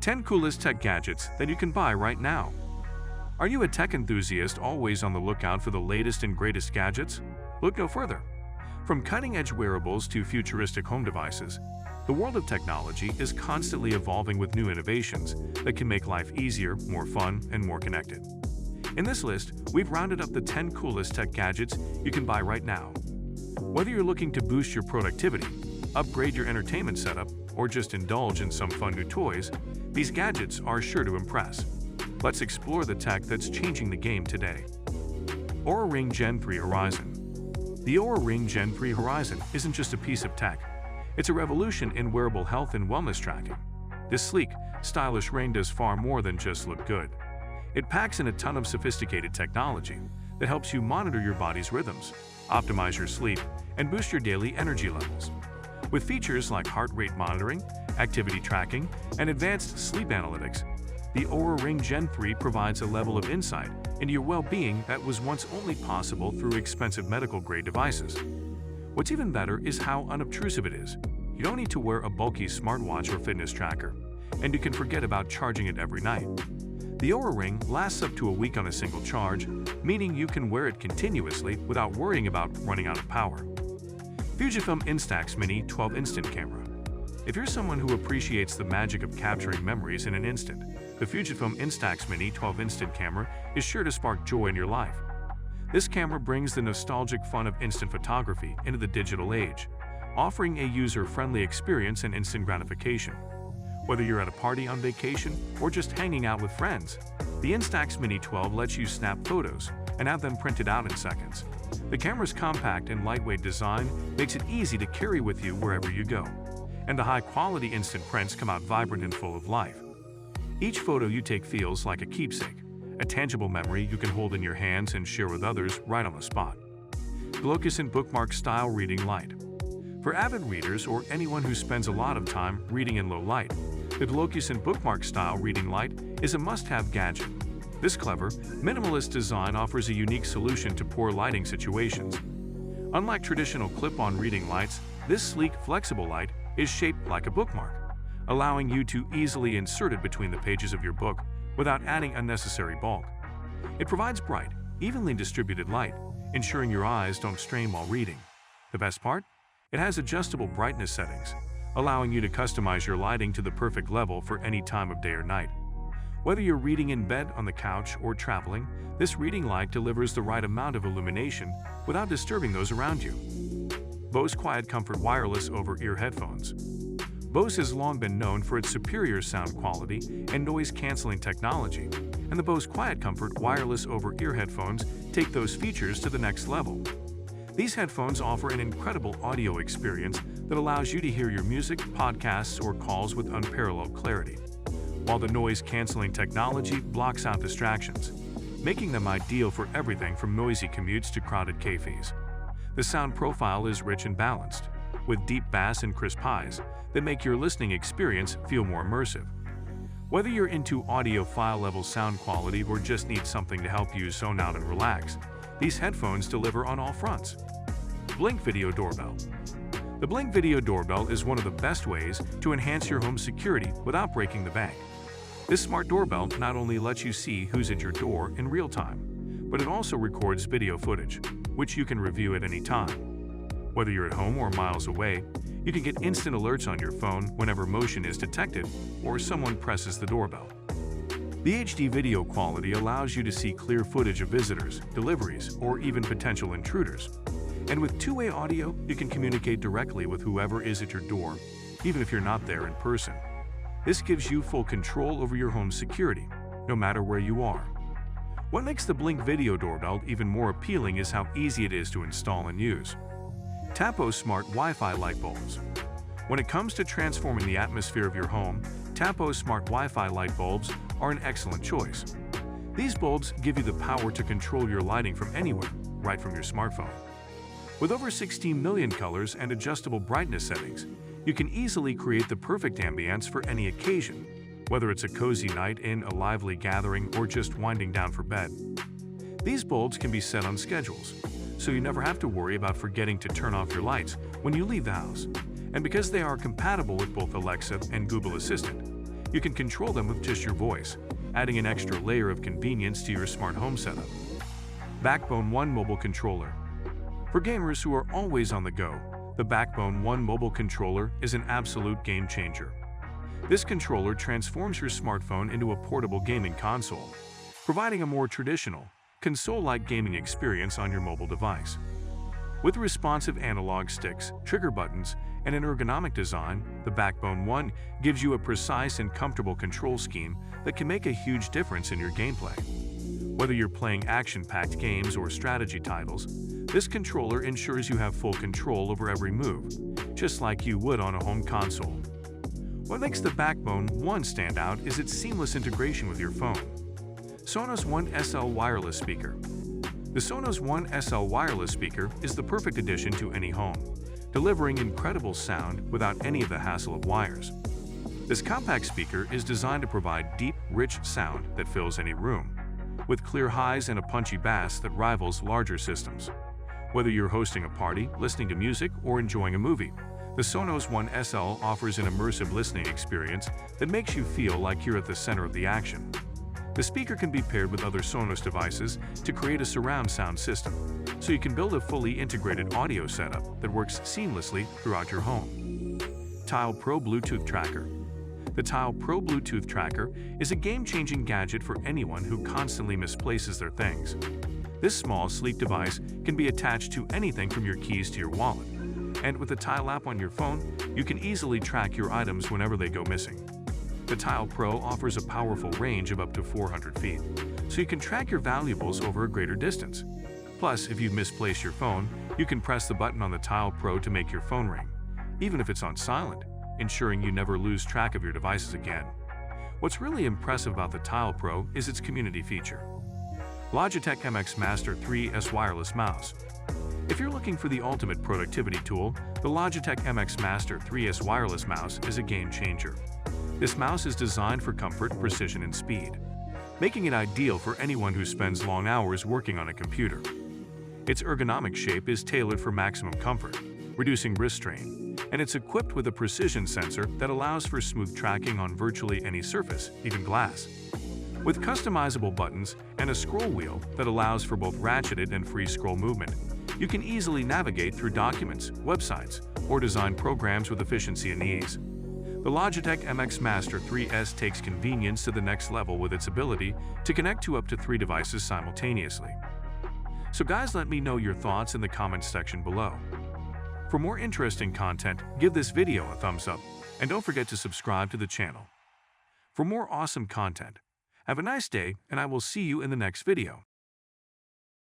10 coolest tech gadgets that you can buy right now. Are you a tech enthusiast always on the lookout for the latest and greatest gadgets? Look no further. From cutting-edge wearables to futuristic home devices, the world of technology is constantly evolving with new innovations that can make life easier, more fun, and more connected. In this list, we've rounded up the 10 coolest tech gadgets you can buy right now. Whether you're looking to boost your productivity, upgrade your entertainment setup, or just indulge in some fun new toys, these gadgets are sure to impress. Let's explore the tech that's changing the game today. Oura Ring Gen 3 Horizon. The Oura Ring Gen 3 Horizon isn't just a piece of tech. It's a revolution in wearable health and wellness tracking. This sleek, stylish ring does far more than just look good. It packs in a ton of sophisticated technology that helps you monitor your body's rhythms, optimize your sleep, and boost your daily energy levels. With features like heart rate monitoring, activity tracking, and advanced sleep analytics, the Oura Ring Gen 3 provides a level of insight into your well-being that was once only possible through expensive medical-grade devices. What's even better is how unobtrusive it is. You don't need to wear a bulky smartwatch or fitness tracker, and you can forget about charging it every night. The Oura Ring lasts up to a week on a single charge, meaning you can wear it continuously without worrying about running out of power. Fujifilm Instax Mini 12 Instant Camera. If you're someone who appreciates the magic of capturing memories in an instant, the Fujifilm Instax Mini 12 Instant Camera is sure to spark joy in your life. This camera brings the nostalgic fun of instant photography into the digital age, offering a user-friendly experience and instant gratification. Whether you're at a party on vacation or just hanging out with friends, the Instax Mini 12 lets you snap photos and have them printed out in seconds. The camera's compact and lightweight design makes it easy to carry with you wherever you go, and the high-quality instant prints come out vibrant and full of life. Each photo you take feels like a keepsake, a tangible memory you can hold in your hands and share with others right on the spot. Glowcissant Bookmark Style Reading Light. For avid readers or anyone who spends a lot of time reading in low light, the Glowcissant Bookmark Style Reading Light is a must-have gadget. This clever, minimalist design offers a unique solution to poor lighting situations. Unlike traditional clip-on reading lights, this sleek, flexible light is shaped like a bookmark, allowing you to easily insert it between the pages of your book without adding unnecessary bulk. It provides bright, evenly distributed light, ensuring your eyes don't strain while reading. The best part? It has adjustable brightness settings, allowing you to customize your lighting to the perfect level for any time of day or night. Whether you're reading in bed, on the couch, or traveling, this reading light delivers the right amount of illumination without disturbing those around you. Bose Quiet Comfort Wireless Over-Ear Headphones. Bose has long been known for its superior sound quality and noise-canceling technology, and the Bose Quiet Comfort Wireless Over-Ear Headphones take those features to the next level. These headphones offer an incredible audio experience that allows you to hear your music, podcasts, or calls with unparalleled clarity, while the noise-canceling technology blocks out distractions, making them ideal for everything from noisy commutes to crowded cafes. The sound profile is rich and balanced, with deep bass and crisp highs that make your listening experience feel more immersive. Whether you're into audiophile-level sound quality or just need something to help you zone out and relax, these headphones deliver on all fronts. Blink Video Doorbell. The Blink Video Doorbell is one of the best ways to enhance your home security without breaking the bank. This smart doorbell not only lets you see who's at your door in real time, but it also records video footage, which you can review at any time. Whether you're at home or miles away, you can get instant alerts on your phone whenever motion is detected or someone presses the doorbell. The HD video quality allows you to see clear footage of visitors, deliveries, or even potential intruders. And with two-way audio, you can communicate directly with whoever is at your door, even if you're not there in person. This gives you full control over your home security, no matter where you are. What makes the Blink Video Doorbell even more appealing is how easy it is to install and use. Tapo Smart Wi-Fi Light Bulbs. When it comes to transforming the atmosphere of your home, Tapo Smart Wi-Fi light bulbs are an excellent choice. These bulbs give you the power to control your lighting from anywhere, right from your smartphone. With over 16 million colors and adjustable brightness settings, you can easily create the perfect ambience for any occasion, whether it's a cozy night in, a lively gathering, or just winding down for bed. These bulbs can be set on schedules, so you never have to worry about forgetting to turn off your lights when you leave the house. And because they are compatible with both Alexa and Google Assistant, You can control them with just your voice, adding an extra layer of convenience to your smart home setup. Backbone One Mobile Controller. For gamers who are always on the go, the Backbone One Mobile Controller is an absolute game changer. This controller transforms your smartphone into a portable gaming console, providing a more traditional, console-like gaming experience on your mobile device. With responsive analog sticks, trigger buttons, and an ergonomic design, the Backbone One gives you a precise and comfortable control scheme that can make a huge difference in your gameplay. Whether you're playing action-packed games or strategy titles, this controller ensures you have full control over every move, just like you would on a home console. What makes the Backbone One stand out is its seamless integration with your phone. Sonos One SL Wireless Speaker. The Sonos One SL Wireless Speaker is the perfect addition to any home, delivering incredible sound without any of the hassle of wires. This compact speaker is designed to provide deep, rich sound that fills any room, with clear highs and a punchy bass that rivals larger systems. Whether you're hosting a party, listening to music, or enjoying a movie, the Sonos One SL offers an immersive listening experience that makes you feel like you're at the center of the action. The speaker can be paired with other Sonos devices to create a surround sound system, so you can build a fully integrated audio setup that works seamlessly throughout your home. Tile Pro Bluetooth Tracker. The Tile Pro Bluetooth Tracker is a game-changing gadget for anyone who constantly misplaces their things. This small, sleek device can be attached to anything from your keys to your wallet, and with the Tile app on your phone, you can easily track your items whenever they go missing. The Tile Pro offers a powerful range of up to 400 feet, so you can track your valuables over a greater distance. Plus, if you've misplaced your phone, you can press the button on the Tile Pro to make your phone ring, even if it's on silent, ensuring you never lose track of your devices again. What's really impressive about the Tile Pro is its community feature. Logitech MX Master 3S Wireless Mouse. If you're looking for the ultimate productivity tool, the Logitech MX Master 3S Wireless Mouse is a game changer. This mouse is designed for comfort, precision, and speed, making it ideal for anyone who spends long hours working on a computer. Its ergonomic shape is tailored for maximum comfort, reducing wrist strain, and it's equipped with a precision sensor that allows for smooth tracking on virtually any surface, even glass. With customizable buttons and a scroll wheel that allows for both ratcheted and free scroll movement, you can easily navigate through documents, websites, or design programs with efficiency and ease. The Logitech MX Master 3S takes convenience to the next level with its ability to connect to up to 3 devices simultaneously. So guys, let me know your thoughts in the comments section below. For more interesting content, give this video a thumbs up, and don't forget to subscribe to the channel. For more awesome content, have a nice day, and I will see you in the next video.